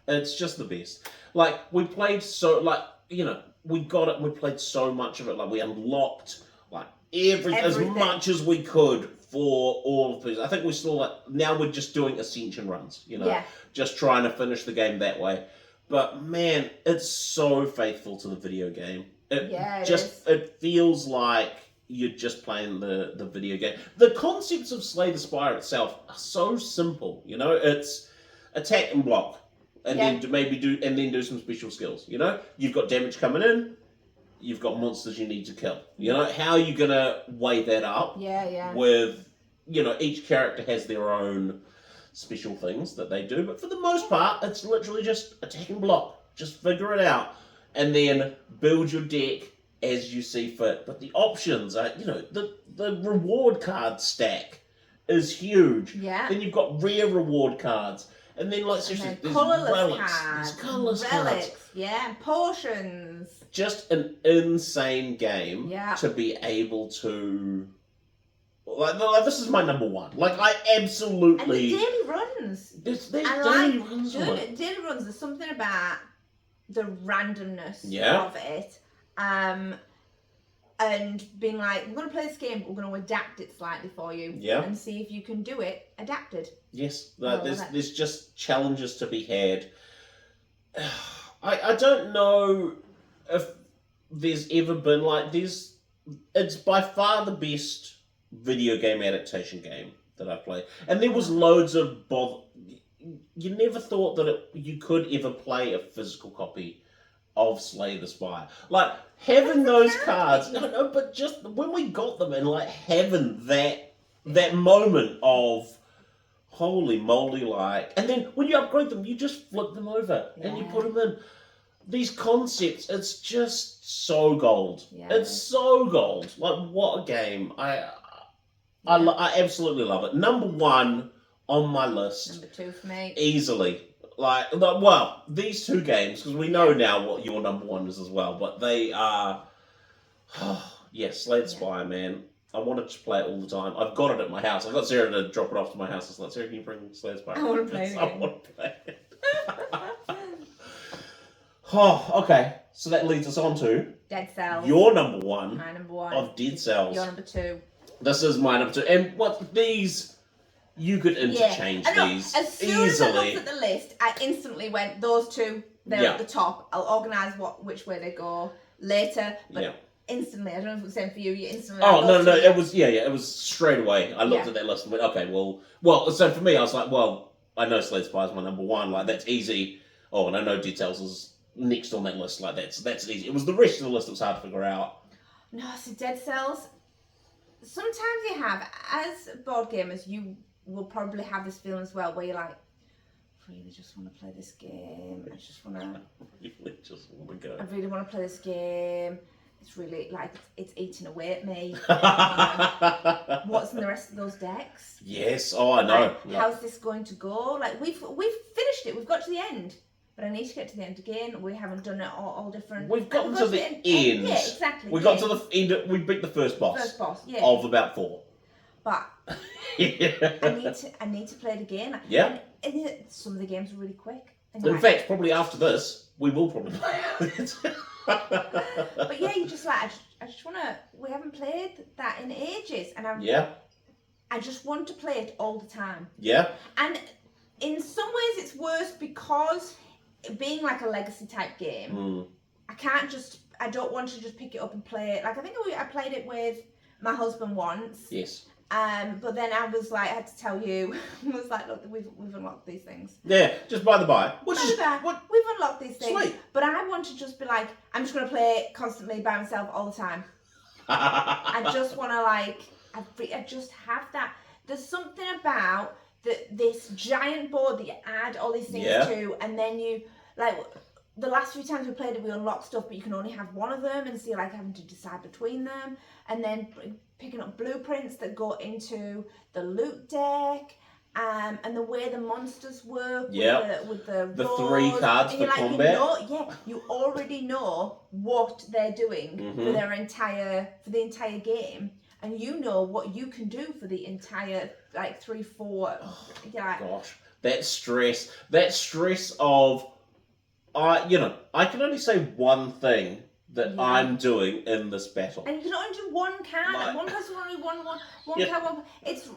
It's just the best. Like, we played we got it. We played so much of it. Like, we unlocked everything as much as we could for all of these. I think we're still now we're just doing ascension runs. Just trying to finish the game that way. But man, it's so faithful to the video game. It feels like you're just playing the video game. The concepts of Slay the Spire itself are so simple. It's attack and block. And then do some special skills. You've got damage coming in. You've got monsters you need to kill. How are you gonna weigh that up? With each character has their own special things that they do, but for the most part, it's literally just attack and block. Just figure it out, and then build your deck as you see fit. But the options are, the reward card stack is huge. Yeah. Then you've got rare reward cards. And then, seriously, there's relics. There's colourless cards. Yeah, and potions. Just an insane game to be able to Like, this is my number one. Like, I And absolutely. the daily runs. There's I daily like runs on it. daily runs. There's something about the randomness Yeah. of it. And being like, we're going to play this game, but we're going to adapt it slightly for you. Yeah. And see if you can do it adapted. Yes, I love it. there's just challenges to be had. I don't know if there's ever been like this. It's by far the best video game adaptation game that I played, and there was loads of You never thought that you could ever play a physical copy of Slay the Spire. Like having those cards, no, but just when we got them and like having that moment of holy moly, like, and then when you upgrade them, you just flip them over and you put them in. These concepts, it's just so gold. Yeah. It's so gold. Like, what a game! I absolutely love it. Number one on my list. Number two for me. Easily. Like, well, these two games, because we know now what your number one is as well, but they are, Slay the Spire, man. I wanted to play it all the time. I've got it at my house. I got Sarah to drop it off to my house. It's like, Sarah, can you bring Slay the Spire? I want to play it. I want to play it. Oh, okay. So that leads us on to Dead Cells. your number one. My number one. Of Dead Cells. Your number two. This is my number two. And what these, you could interchange these as soon easily. as I looked at the list, I instantly went, those two, they're at the top. I'll organise which way they go later. But instantly, I don't know if it was the same for you. You instantly. Oh no, it was it was straight away. I looked at that list and went, okay, well. So for me, I was like, well, I know Slay the Spire is my number one. Like that's easy. Oh, and I know Dead Cells is next on that list. Like that's easy. It was the rest of the list that was hard to figure out. No, so Dead Cells. Sometimes you have, as board gamers, you will probably have this feeling as well, where you're like, I really just want to play this game. I just want to. Really just want to go. I really want to play this game. It's really like it's eating away at me. What's in the rest of those decks? Yes. Oh, I know. Like, how's this going to go? Like we've finished it. We've got to the end. But I need to get to the end again. We haven't done it all different. We've gotten to the end. Yeah, exactly. We got to the end. We beat the first boss. Of about 4. But I need to play it again. Yeah. And some of the games are really quick. In fact, probably after this, we will probably play it. But yeah, you just like I just want to. We haven't played that in ages, and I just want to play it all the time. Yeah. And in some ways, it's worse because being like a legacy type game, I don't want to just pick it up and play it. Like I think I played it with my husband once. Yes. But then I was like, I had to tell you, I was like, look, we've unlocked these things. Yeah, just by the by. We've unlocked these things. Sweet. But I want to just be like, I'm just going to play it constantly by myself all the time. I just want to I just have that. There's something about this giant board that you add all these things to, and then you, like, the last few times we played it, we unlocked stuff, but you can only have one of them, and so you're like having to decide between them, and then picking up blueprints that go into the loot deck, and the way the monsters work with the roars, 3 cards for combat. You already know what they're doing for the entire game, and you know what you can do for the entire 3, 4. Gosh, that stress of, I can only say one thing that I'm doing in this battle. And you can only do one card. One person only one card. It's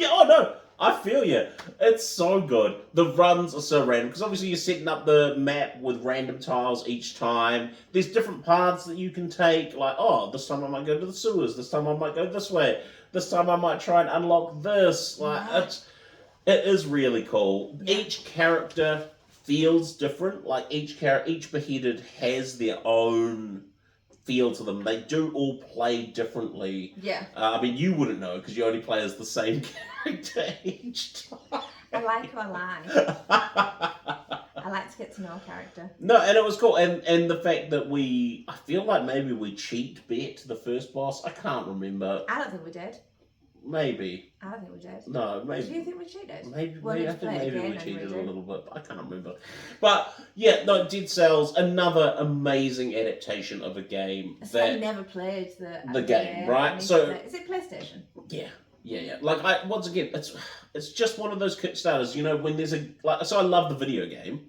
oh no, I feel you. It's so good. The runs are so random because obviously you're setting up the map with random tiles each time. There's different paths that you can take. Like, oh, this time I might go to the sewers. This time I might go this way. This time I might try and unlock this. Like, it is really cool. Each character feels different. Like each beheaded has their own feel to them. They do all play differently. Yeah. I mean, you wouldn't know because you only play as the same character each time. I like who I like. I like to get to know a character. No, and it was cool. And the fact that I feel like maybe we cheat bet the first boss. I can't remember. I don't think we did. Maybe. I don't think we did. No, maybe. Do you think we cheated? Maybe, Well, maybe I let's think play it maybe again we and cheated a redo. little bit, but I can't remember. But yeah, no, Dead Cells, another amazing adaptation of a game I never played the game, right? So is it PlayStation? Yeah. Like once again, it's just one of those Kickstarters, you know, when there's so I love the video game.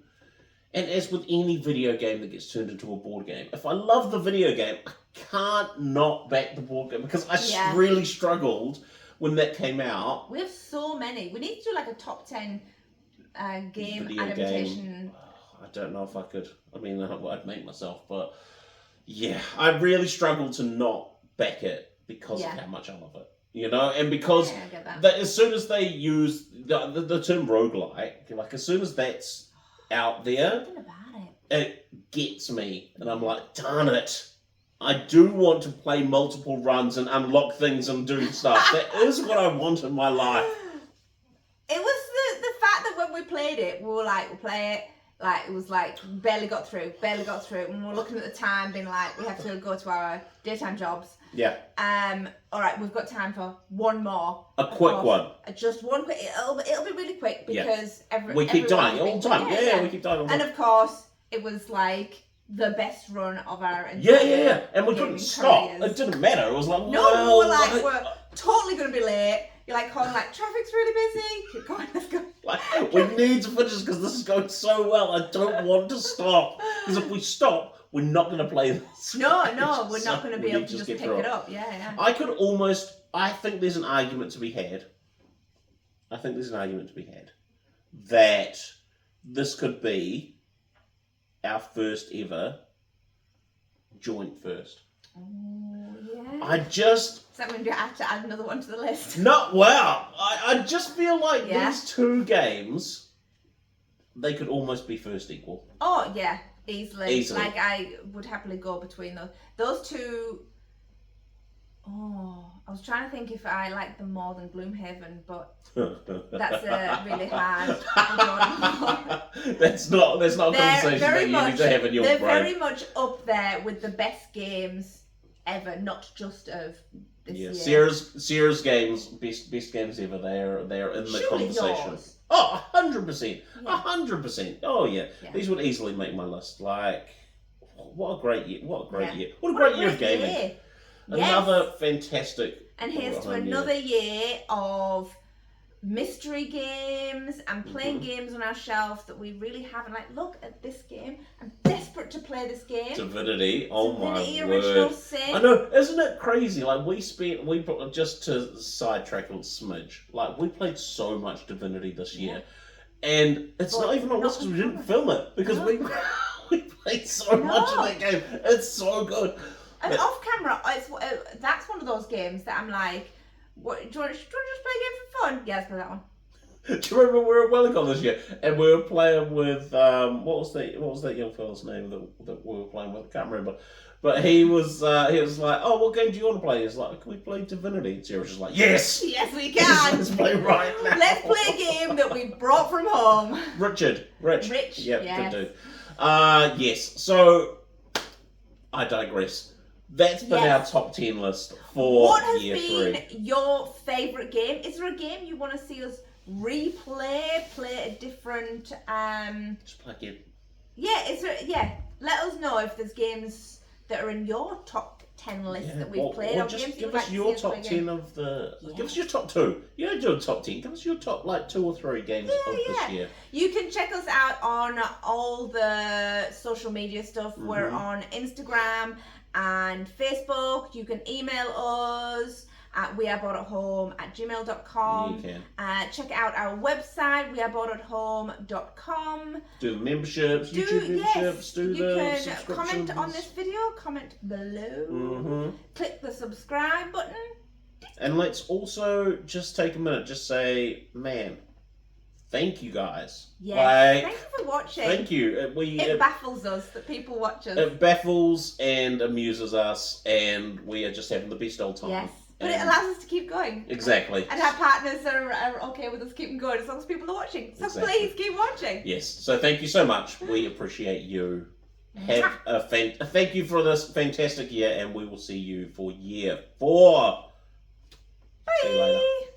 And as with any video game that gets turned into a board game, if I love the video game, I can't not back the board game because I really struggled when that came out. We have so many. We need to do like a top 10 game video adaptation. Game. I don't know if I could. I mean, I'd make myself, but yeah, I really struggled to not back it because of how much I love it. You know, and because I get that. As soon as they use the term roguelike, like as soon as that's out there, Something about it gets me, and I'm like, darn it. I do want to play multiple runs and unlock things and do stuff. That is what I want in my life. It was the fact that when we played it, we were like, we'll play it. Like, it was like, barely got through. And we were looking at the time, being like, we have to go to our daytime jobs. Yeah. All right, we've got time for one more. A quick one. Just one quick. It'll be really quick because we keep dying all the time. Yeah, we keep dying all the time. And of course, it was like the best run of our entire Yeah. And we couldn't stop. Careers. It didn't matter. It was like, no, we're totally gonna be late. You're like calling like traffic's really busy. Keep going, let's go. Like, we need to finish because this is going so well. I don't want to stop because if we stop, we're not going to play this. No, we're not going to be able to just pick it up. Yeah. I think there's an argument to be had. That this could be our first ever joint first. Oh, yeah. Does that mean you have to add another one to the list? I just feel like these two games, they could almost be first equal. Oh, yeah. Easily. Like, I would happily go between those. Those two... Oh, I was trying to think if I like them more than Gloomhaven, but that's really hard. That's not a conversation that you need to have in your brain. They're very much up there with the best games ever, not just of this year. Sears games, best games ever. They're in the Surely conversation. Yours. Oh, 100%. 100%. Oh, yeah. These would easily make my list. Like, what a great year. What a great year of gaming. Another fantastic... And here's to another year of mystery games and playing games on our shelf that we really haven't. Like, look at this game. I'm desperate to play this game. Divinity. Oh, Divinity, my Original word. Sin. I know. Isn't it crazy? Like, just to sidetrack a little smidge, like, we played so much Divinity this year. And it's not even on us because we didn't film it. Because we played so much of that game. It's so good. And off camera, that's one of those games that I'm like, do you want to just play a game for fun? Yeah, let's play that one. Do you remember we were at Wellicon this year and we were playing with what was that young fella's name that we were playing with? I can't remember. But he was like, oh, what game do you want to play? He's like, can we play Divinity? And Sarah was just like, yes! Yes, we can! Let's play right now. Let's play a game that we brought from home. Rich. Yep, yes. good dude. Yes, so I digress. That's been our top 10 list for year 3. What has been your favourite game? Is there a game you want to see us replay, play a different... Just play again. Let us know if there's games that are in your top 10 list that we've played. Or just give us your top 10 of the... Give us your top 2. You don't do a top 10. Give us your top 2 or 3 games of this year. You can check us out on all the social media stuff. We're on Instagram and Facebook. You can email us at weareboardathome@gmail.com. You can. Check out our website, weareboardathome.com. Do the memberships, YouTube memberships, you can subscriptions. comment on this video, comment below. Click the subscribe button. And let's also just take a minute, just say, man, thank you guys. Yes, thank you for watching. Thank you. It baffles us that people watch us. It baffles and amuses us, and we are just having the best old time. Yes, but it allows us to keep going. Exactly. And our partners are okay with us keeping going as long as people are watching. So please keep watching. Yes. So thank you so much. We appreciate you. Thank you for this fantastic year, and we will see you for year 4. See you later.